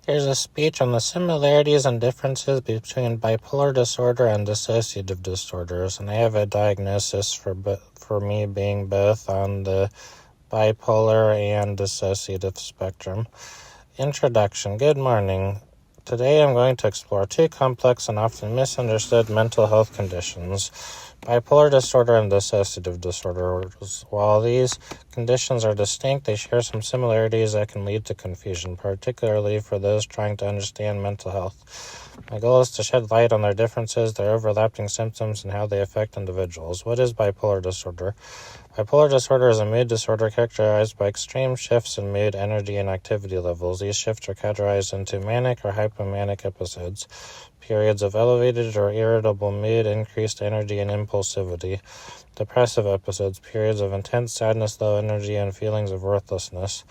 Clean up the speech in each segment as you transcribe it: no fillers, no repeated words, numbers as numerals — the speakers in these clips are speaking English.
Here's a speech on the similarities and differences between bipolar disorder and dissociative disorders, and I have a diagnosis for me being both on the bipolar and dissociative spectrum. Introduction. Good morning. Today I'm going to explore two complex and often misunderstood mental health conditions, bipolar disorder and dissociative disorders. While these conditions are distinct, they share some similarities that can lead to confusion, particularly for those trying to understand mental health. My goal is to shed light on their differences, their overlapping symptoms, and how they affect individuals. What is bipolar disorder? Bipolar disorder is a mood disorder characterized by extreme shifts in mood, energy, and activity levels. These shifts are categorized into manic or hypomanic episodes, periods of elevated or irritable mood, increased energy, and impulsivity. Depressive episodes, periods of intense sadness, low energy, and feelings of worthlessness.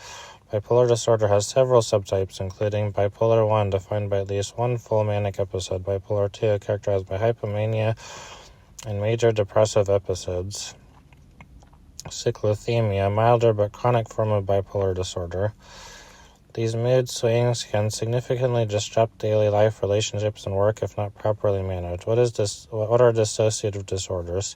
Bipolar disorder has several subtypes, including bipolar 1, defined by at least one full manic episode, bipolar 2, characterized by hypomania and major depressive episodes. Cyclothymia, a milder but chronic form of bipolar disorder. These mood swings can significantly disrupt daily life, relationships, and work if not properly managed. What are dissociative disorders?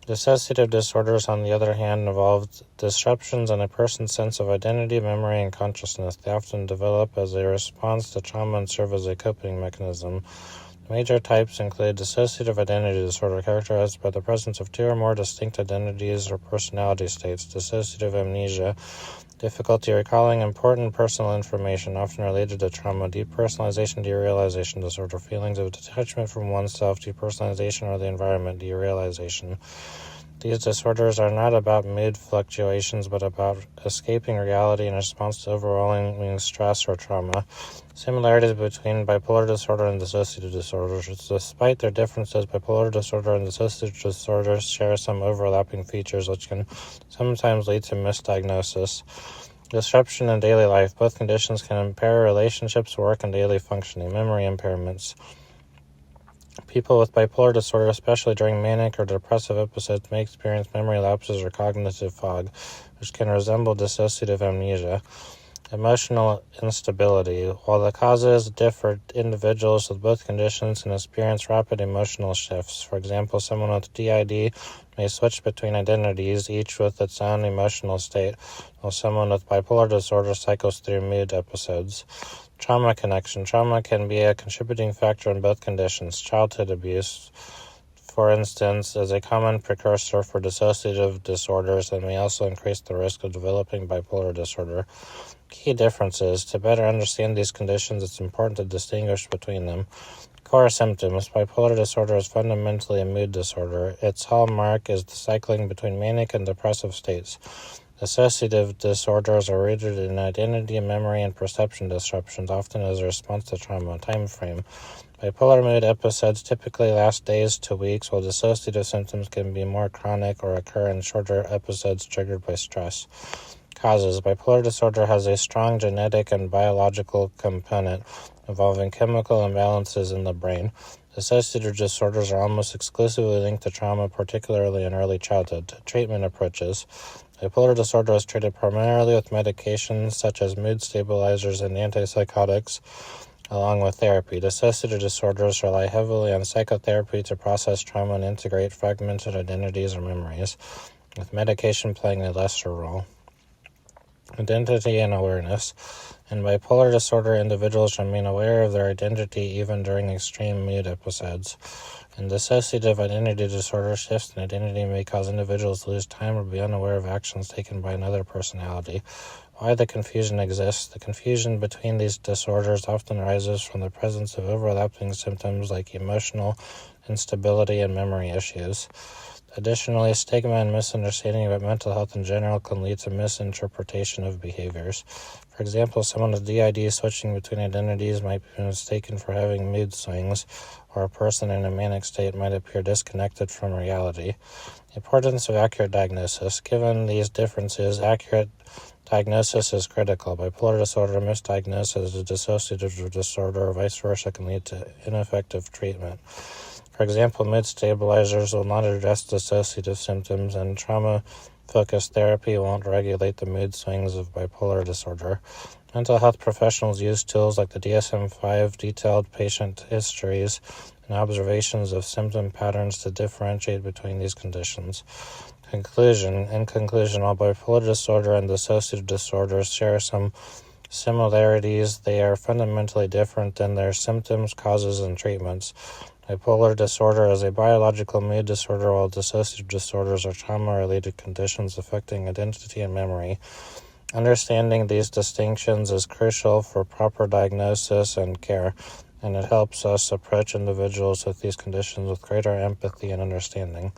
Dissociative disorders, on the other hand, involve disruptions in a person's sense of identity, memory, and consciousness. They often develop as a response to trauma and serve as a coping mechanism. Major types include dissociative identity disorder, characterized by the presence of two or more distinct identities or personality states, dissociative amnesia, difficulty recalling important personal information, often related to trauma, depersonalization, derealization disorder, feelings of detachment from oneself, depersonalization or the environment, derealization. These disorders are not about mood fluctuations, but about escaping reality in response to overwhelming stress or trauma. Similarities between bipolar disorder and dissociative disorders. Despite their differences, bipolar disorder and dissociative disorders share some overlapping features which can sometimes lead to misdiagnosis. Disruption in daily life. Both conditions can impair relationships, work, and daily functioning. Memory impairments. People with bipolar disorder, especially during manic or depressive episodes, may experience memory lapses or cognitive fog, which can resemble dissociative amnesia. Emotional instability. While the causes differ, individuals with both conditions can experience rapid emotional shifts. For example, someone with DID may switch between identities, each with its own emotional state, while someone with bipolar disorder cycles through mood episodes. Trauma connection. Trauma can be a contributing factor in both conditions. Childhood abuse, for instance, is a common precursor for dissociative disorders and may also increase the risk of developing bipolar disorder. Key differences. To better understand these conditions, it's important to distinguish between them. Core symptoms. Bipolar disorder is fundamentally a mood disorder. Its hallmark is the cycling between manic and depressive states. Dissociative disorders are rooted in identity, memory, and perception disruptions, often as a response to trauma. Time frame. Bipolar mood episodes typically last days to weeks, while dissociative symptoms can be more chronic or occur in shorter episodes triggered by stress. Causes. Bipolar disorder has a strong genetic and biological component involving chemical imbalances in the brain. Dissociative disorders are almost exclusively linked to trauma, particularly in early childhood. Treatment approaches. Bipolar disorder is treated primarily with medications such as mood stabilizers and antipsychotics, along with therapy. Dissociative disorders rely heavily on psychotherapy to process trauma and integrate fragmented identities or memories, with medication playing a lesser role. Identity and awareness. In bipolar disorder, individuals remain aware of their identity even during extreme mood episodes. In dissociative identity disorder, shifts in identity may cause individuals to lose time or be unaware of actions taken by another personality. Why the confusion exists. The confusion between these disorders often arises from the presence of overlapping symptoms like emotional instability and memory issues. Additionally, stigma and misunderstanding about mental health in general can lead to misinterpretation of behaviors. For example, someone with DID switching between identities might be mistaken for having mood swings, or a person in a manic state might appear disconnected from reality. The importance of accurate diagnosis. Given these differences, accurate diagnosis is critical. Bipolar disorder misdiagnosed as a dissociative disorder or vice versa can lead to ineffective treatment. For example, mood stabilizers will not address dissociative symptoms, and trauma-focused therapy won't regulate the mood swings of bipolar disorder. Mental health professionals use tools like the DSM-5, detailed patient histories, and observations of symptom patterns to differentiate between these conditions. In conclusion, while bipolar disorder and dissociative disorders share some similarities, they are fundamentally different in their symptoms, causes, and treatments. Bipolar disorder is a biological mood disorder, while dissociative disorders are trauma-related conditions affecting identity and memory. Understanding these distinctions is crucial for proper diagnosis and care, and it helps us approach individuals with these conditions with greater empathy and understanding.